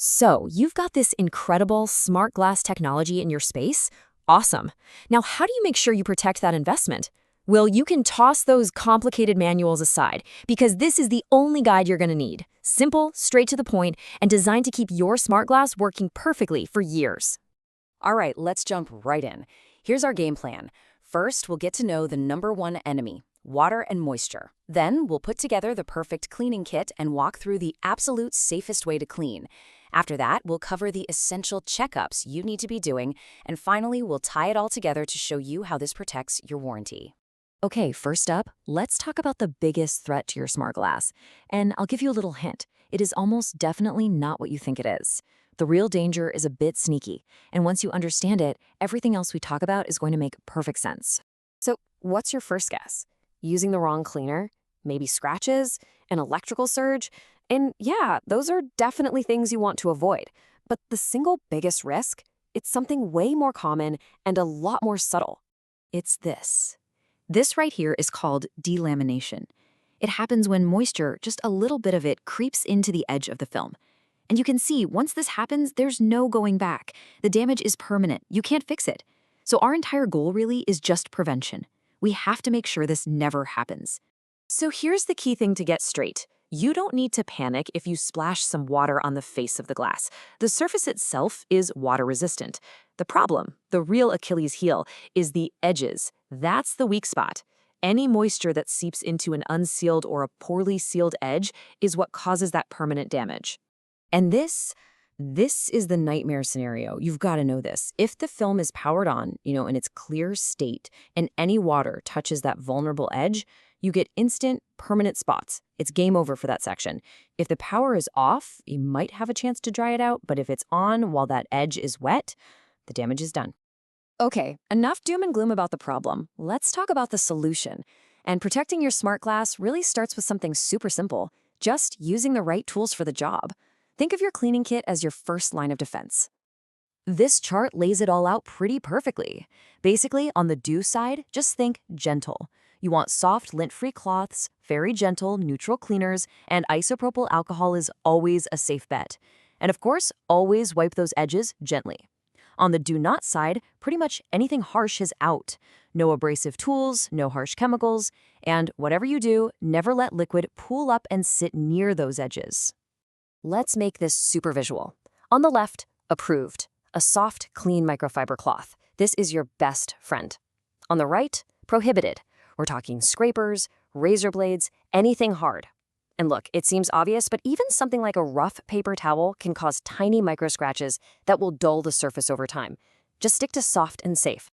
So, you've got this incredible smart glass technology in your space? Awesome. Now, how do you make sure you protect that investment? Well, you can toss those complicated manuals aside because this is the only guide you're going to need. Simple, straight to the point, and designed to keep your smart glass working perfectly for years. All right, let's jump right in. Here's our game plan. First, we'll get to know the number one enemy, water and moisture. Then, we'll put together the perfect cleaning kit and walk through the absolute safest way to clean. After that, we'll cover the essential checkups you need to be doing, and finally, we'll tie it all together to show you how this protects your warranty. Okay, first up, let's talk about the biggest threat to your smart glass. And I'll give you a little hint. It is almost definitely not what you think it is. The real danger is a bit sneaky, and once you understand it, everything else we talk about is going to make perfect sense. So, what's your first guess? Using the wrong cleaner? Maybe scratches? An electrical surge? And yeah, those are definitely things you want to avoid. But the single biggest risk? It's something way more common and a lot more subtle. It's this. This right here is called delamination. It happens when moisture, just a little bit of it, creeps into the edge of the film. And you can see, once this happens, there's no going back. The damage is permanent. You can't fix it. So our entire goal really is just prevention. We have to make sure this never happens. So here's the key thing to get straight. You don't need to panic if you splash some water on the face of the glass. The surface itself is water resistant. The problem, the real Achilles heel, is the edges. That's the weak spot. Any moisture that seeps into an unsealed or a poorly sealed edge is what causes that permanent damage. And this is the nightmare scenario. You've got to know this. If the film is powered on, in its clear state, and any water touches that vulnerable edge, you get instant, permanent spots. It's game over for that section. If the power is off, you might have a chance to dry it out, but if it's on while that edge is wet, the damage is done. Okay, enough doom and gloom about the problem. Let's talk about the solution. And protecting your smart glass really starts with something super simple, just using the right tools for the job. Think of your cleaning kit as your first line of defense. This chart lays it all out pretty perfectly. Basically, on the do side, just think gentle. You want soft, lint-free cloths, very gentle, neutral cleaners, and isopropyl alcohol is always a safe bet. And of course, always wipe those edges gently. On the do not side, pretty much anything harsh is out. No abrasive tools, no harsh chemicals, and whatever you do, never let liquid pool up and sit near those edges. Let's make this super visual. On the left, approved. A soft, clean microfiber cloth. This is your best friend. On the right, prohibited. We're talking scrapers, razor blades, anything hard. And look, it seems obvious, but even something like a rough paper towel can cause tiny micro scratches that will dull the surface over time. Just stick to soft and safe.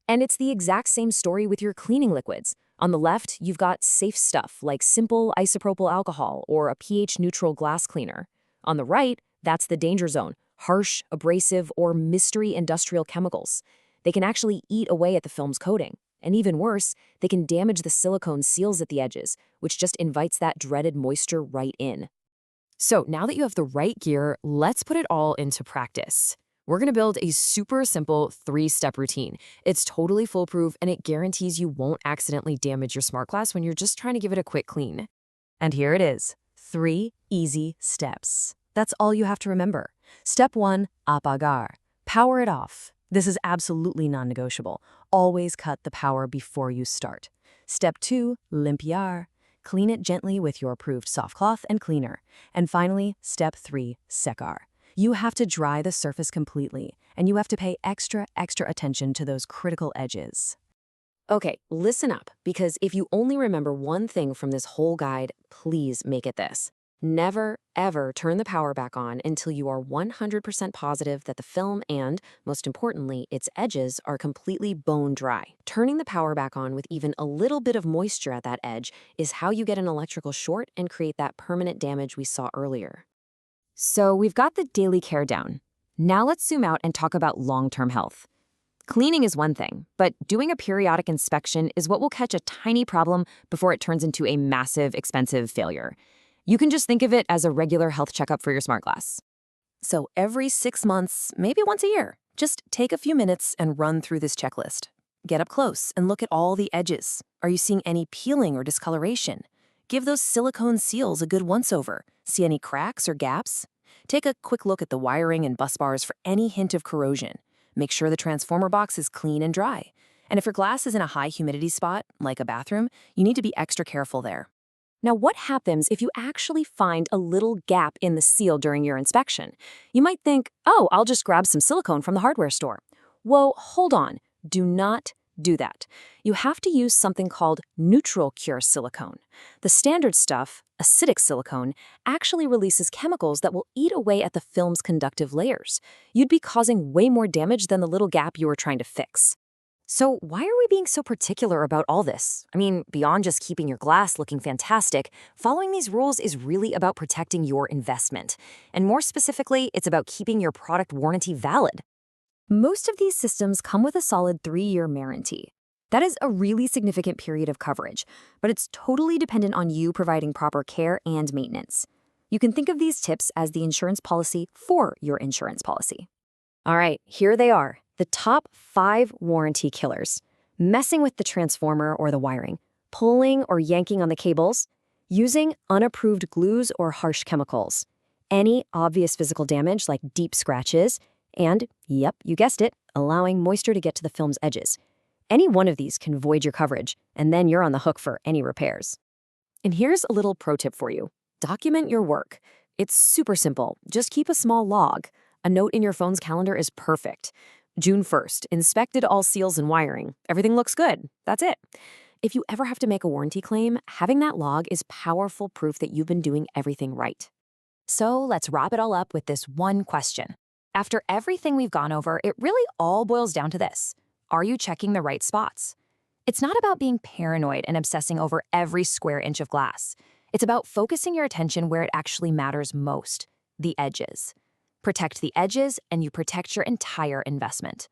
And it's the exact same story with your cleaning liquids. On the left, you've got safe stuff like simple isopropyl alcohol or a pH-neutral glass cleaner. On the right, that's the danger zone, harsh, abrasive, or mystery industrial chemicals. They can actually eat away at the film's coating. And even worse, they can damage the silicone seals at the edges, which just invites that dreaded moisture right in. So now that you have the right gear, let's put it all into practice. We're going to build a super simple 3-step routine. It's totally foolproof, and it guarantees you won't accidentally damage your smart glass when you're just trying to give it a quick clean. And here it is, 3 easy steps. That's all you have to remember. Step 1, apagar. Power it off. This is absolutely non-negotiable. Always cut the power before you start. Step 2, limpiar. Clean it gently with your approved soft cloth and cleaner. And finally, step 3, secar. You have to dry the surface completely, and you have to pay extra attention to those critical edges. Okay, listen up, because if you only remember one thing from this whole guide, please make it this. Never, ever turn the power back on until you are 100% positive that the film and, most importantly, its edges are completely bone dry. Turning the power back on with even a little bit of moisture at that edge is how you get an electrical short and create that permanent damage we saw earlier. So we've got the daily care down. Now let's zoom out and talk about long-term health. Cleaning is one thing, but doing a periodic inspection is what will catch a tiny problem before it turns into a massive, expensive failure. You can just think of it as a regular health checkup for your smart glass. So every 6 months, maybe once a year, just take a few minutes and run through this checklist. Get up close and look at all the edges. Are you seeing any peeling or discoloration? Give those silicone seals a good once-over. See any cracks or gaps? Take a quick look at the wiring and bus bars for any hint of corrosion. Make sure the transformer box is clean and dry. And if your glass is in a high humidity spot, like a bathroom, you need to be extra careful there. Now, what happens if you actually find a little gap in the seal during your inspection? You might think, oh, I'll just grab some silicone from the hardware store. Whoa, hold on. Do not do that. You have to use something called neutral cure silicone. The standard stuff, acidic silicone, actually releases chemicals that will eat away at the film's conductive layers. You'd be causing way more damage than the little gap you were trying to fix. So why are we being so particular about all this? I mean, beyond just keeping your glass looking fantastic, following these rules is really about protecting your investment. And more specifically, it's about keeping your product warranty valid. Most of these systems come with a solid 3-year warranty. That is a really significant period of coverage, but it's totally dependent on you providing proper care and maintenance. You can think of these tips as the insurance policy for your insurance policy. All right, here they are. The top 5 warranty killers: messing with the transformer or the wiring, pulling or yanking on the cables, using unapproved glues or harsh chemicals, any obvious physical damage like deep scratches, and, yep, you guessed it, allowing moisture to get to the film's edges. Any one of these can void your coverage, and then you're on the hook for any repairs. And here's a little pro tip for you. Document your work. It's super simple. Just keep a small log. A note in your phone's calendar is perfect. June 1st, inspected all seals and wiring. Everything looks good. That's it. If you ever have to make a warranty claim, having that log is powerful proof that you've been doing everything right. So let's wrap it all up with this one question. After everything we've gone over, it really all boils down to this. Are you checking the right spots? It's not about being paranoid and obsessing over every square inch of glass. It's about focusing your attention where it actually matters most, the edges. Protect the edges, and you protect your entire investment.